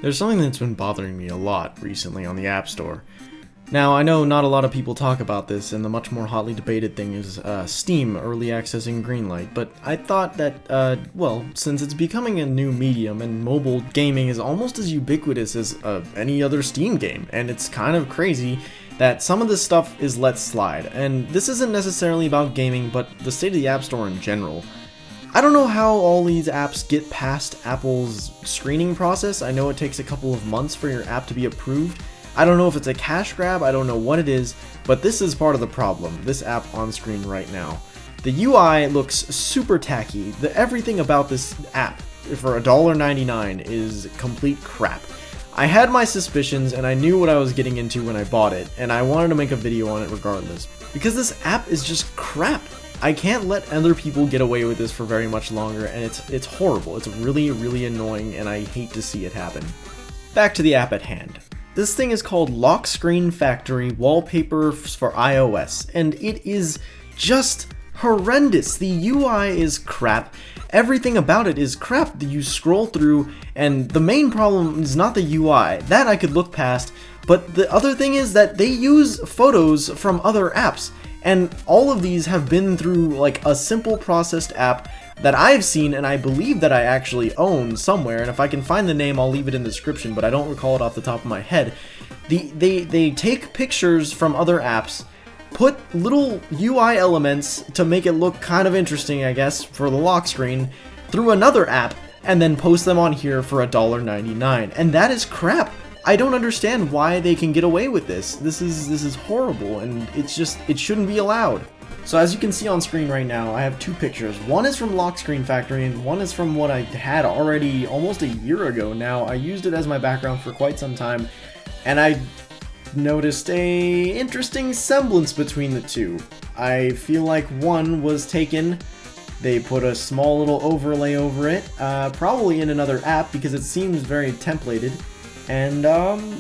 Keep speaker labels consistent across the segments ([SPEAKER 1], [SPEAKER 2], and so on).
[SPEAKER 1] There's something that's been bothering me a lot recently on the App Store. Now, I know not a lot of people talk about this, and the much more hotly debated thing is Steam early accessing Greenlight, but I thought that, well, since it's becoming a new medium and mobile gaming is almost as ubiquitous as any other Steam game, and it's kind of crazy that some of this stuff is let slide. And this isn't necessarily about gaming, but the state of the App Store in general. I don't know how all these apps get past Apple's screening process. I know it takes a couple of months for your app to be approved. I don't know if it's a cash grab, I don't know what it is, but this is part of the problem, this app on screen right now. The UI looks super tacky. Everything about this app for $1.99 is complete crap. I had my suspicions and I knew what I was getting into when I bought it, and I wanted to make a video on it regardless, because this app is just crap. I can't let other people get away with this for very much longer, and it's horrible. It's really, really annoying, and I hate to see it happen. Back to the app at hand. This thing is called LockScreen Factory Wallpapers for iOS, and it is just horrendous. The UI is crap. Everything about it is crap. You scroll through, and the main problem is not the UI. That I could look past, but the other thing is that they use photos from other apps. And all of these have been through like a simple processed app that I've seen, and I believe that I actually own somewhere, and if I can find the name I'll leave it in the description, but I don't recall it off the top of my head. They take pictures from other apps, put little UI elements to make it look kind of interesting, I guess, for the lock screen, through another app, and then post them on here for $1.99, and that is crap. I don't understand why they can get away with this. This is horrible, and it shouldn't be allowed. So as you can see on screen right now, I have two pictures. One is from LockScreen Factory, and one is from what I had already almost a year ago now. I used it as my background for quite some time, and I noticed a interesting semblance between the two. I feel like one was taken, they put a small little overlay over it, probably in another app because it seems very templated. And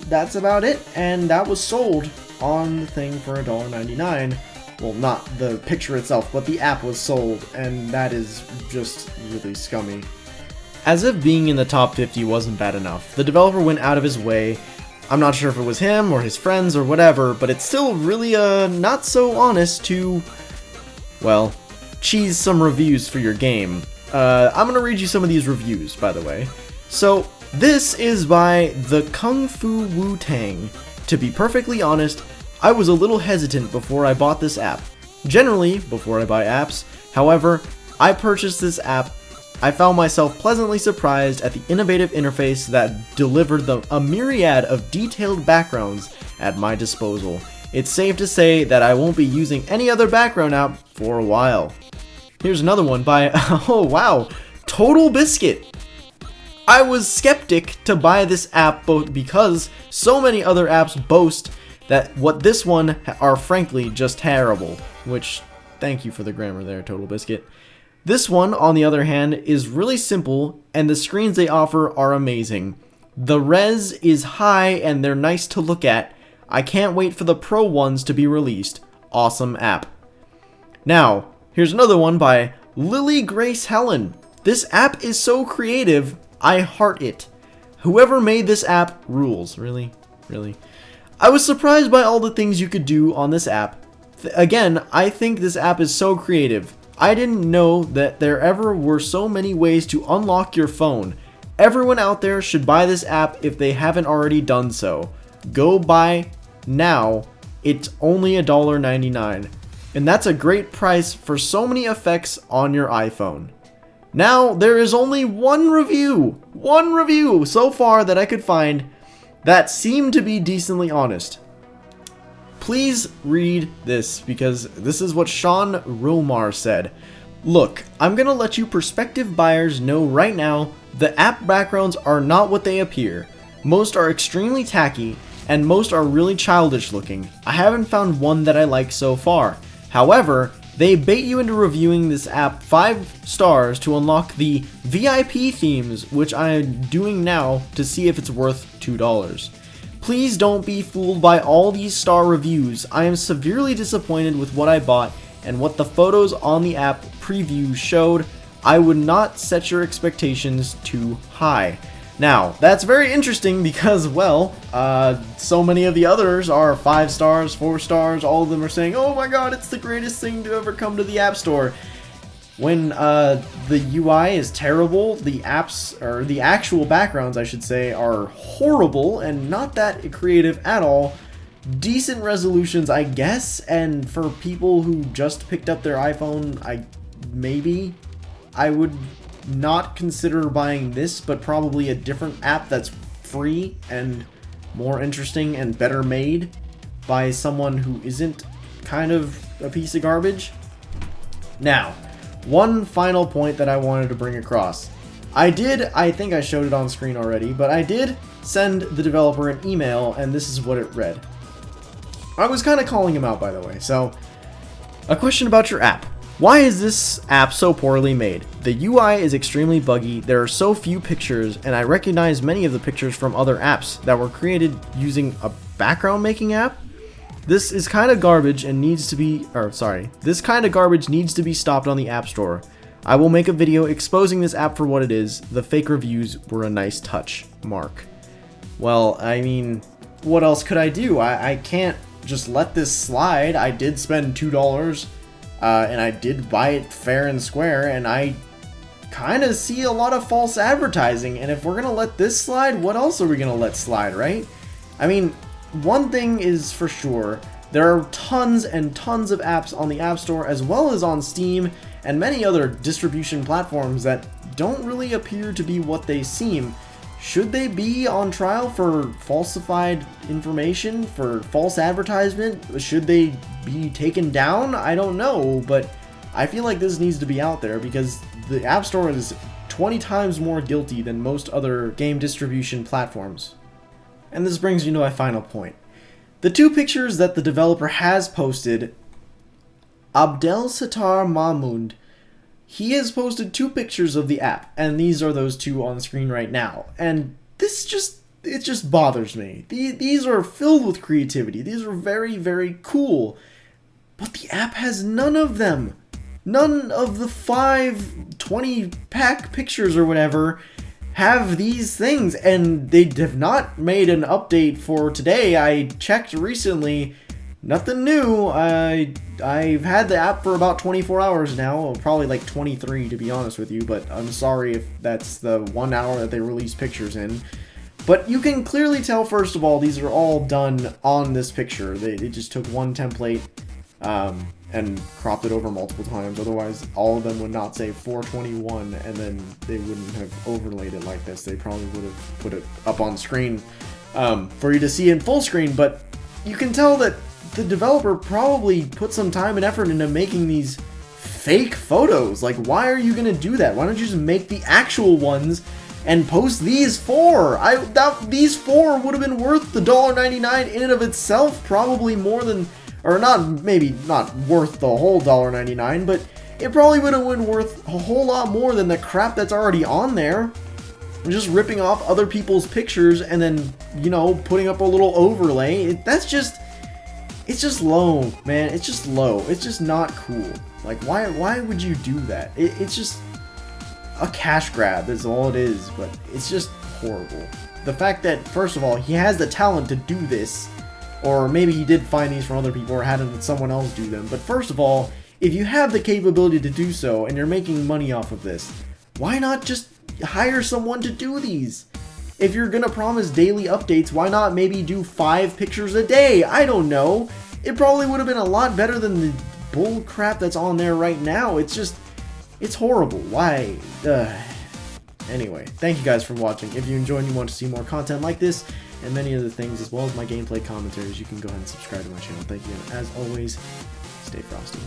[SPEAKER 1] that's about it, and that was sold on the thing for $1.99. Well, not the picture itself, but the app was sold, and that is just really scummy. As if being in the top 50 wasn't bad enough, the developer went out of his way. I'm not sure if it was him or his friends or whatever, but it's still really not so honest to, well, cheese some reviews for your game. I'm gonna read you some of these reviews, by the way. So, this is by the Kung Fu Wu-Tang. To be perfectly honest, I was a little hesitant before I bought this app. Generally, before I buy apps, however, I purchased this app. I found myself pleasantly surprised at the innovative interface that delivered a myriad of detailed backgrounds at my disposal. It's safe to say that I won't be using any other background app for a while. Here's another one by, oh wow, TotalBiscut. I was skeptic to buy this app because so many other apps boast that what this one are frankly just terrible, which, thank you for the grammar there, TotalBiscut. This one, on the other hand, is really simple, and the screens they offer are amazing. The res is high and they're nice to look at. I can't wait for the pro ones to be released. Awesome app. Now, here's another one by Lily Grace Helen. This app is so creative, I heart it. Whoever made this app rules. Really? Really? I was surprised by all the things you could do on this app. Again, I think this app is so creative. I didn't know that there ever were so many ways to unlock your phone. Everyone out there should buy this app if they haven't already done so. Go buy now. It's only $1.99. And that's a great price for so many effects on your iPhone. Now, there is only one review so far that I could find that seemed to be decently honest. Please read this, because this is what Sean Rilmar said. Look, I'm gonna let you prospective buyers know right now, the app backgrounds are not what they appear. Most are extremely tacky, and most are really childish looking. I haven't found one that I like so far. However, they bait you into reviewing this app 5 stars to unlock the VIP themes, which I am doing now to see if it's worth $2. Please don't be fooled by all these star reviews. I am severely disappointed with what I bought and what the photos on the app preview showed. I would not set your expectations too high. Now, that's very interesting because, well, so many of the others are 5 stars, 4 stars, all of them are saying, oh my god, it's the greatest thing to ever come to the App Store. When the UI is terrible, the apps, or the actual backgrounds, I should say, are horrible and not that creative at all. Decent resolutions, I guess, and for people who just picked up their iPhone, I would not consider buying this, but probably a different app that's free and more interesting and better made by someone who isn't kind of a piece of garbage. Now, one final point that I wanted to bring across. I think I showed it on screen already, but I did send the developer an email, and this is what it read. I was kind of calling him out, by the way. So, a question about your app. Why is this app so poorly made? The UI is extremely buggy, there are so few pictures, and I recognize many of the pictures from other apps that were created using a background making app. This is kind of garbage and needs to be, this kind of garbage needs to be stopped on the App Store. I will make a video exposing this app for what it is. The fake reviews were a nice touch. Mark. Well, I mean, what else could I do? I can't just let this slide. I did spend $2, and I did buy it fair and square, and I kind of see a lot of false advertising, and if we're gonna let this slide, what else are we gonna let slide, right? I mean, one thing is for sure, there are tons and tons of apps on the App Store as well as on Steam and many other distribution platforms that don't really appear to be what they seem. Should they be on trial for falsified information, for false advertisement? Should they be taken down? I don't know, but I feel like this needs to be out there because the App Store is 20 times more guilty than most other game distribution platforms. And this brings me to my final point. The 2 pictures that the developer has posted, Abdel Sattar Mahmoud, he has posted 2 pictures of the app, and these are those 2 on screen right now. And it just bothers me. These are filled with creativity. These are very, very cool. But the app has none of them. None of the 20-pack pictures or whatever have these things, and they have not made an update for today. I checked recently, nothing new. I've had the app for about 24 hours now, probably like 23 to be honest with you, but I'm sorry if that's the 1 hour that they release pictures in. But you can clearly tell, first of all, these are all done on this picture. They just took one template and cropped it over multiple times. Otherwise, all of them would not say 421, and then they wouldn't have overlaid it like this. They probably would have put it up on screen for you to see in full screen. But you can tell that the developer probably put some time and effort into making these fake photos. Like, why are you gonna do that? Why don't you just make the actual ones and post these 4? These 4 would have been worth the $1.99 in and of itself, probably more than, or maybe not worth the whole $1.99, but it probably would have been worth a whole lot more than the crap that's already on there. Just ripping off other people's pictures and then, you know, putting up a little overlay. It's just low, man. It's just low. It's just not cool. Like, why would you do that? It's just a cash grab is all it is, but it's just horrible. The fact that, first of all, he has the talent to do this, or maybe he did find these from other people or had someone else do them. But first of all, if you have the capability to do so and you're making money off of this, why not just hire someone to do these? If you're gonna promise daily updates, why not maybe do 5 pictures a day? I don't know. It probably would have been a lot better than the bull crap that's on there right now. It's horrible. Why? Anyway, thank you guys for watching. If you enjoyed and you want to see more content like this and many other things, as well as my gameplay commentaries, you can go ahead and subscribe to my channel. Thank you, and as always, stay frosty.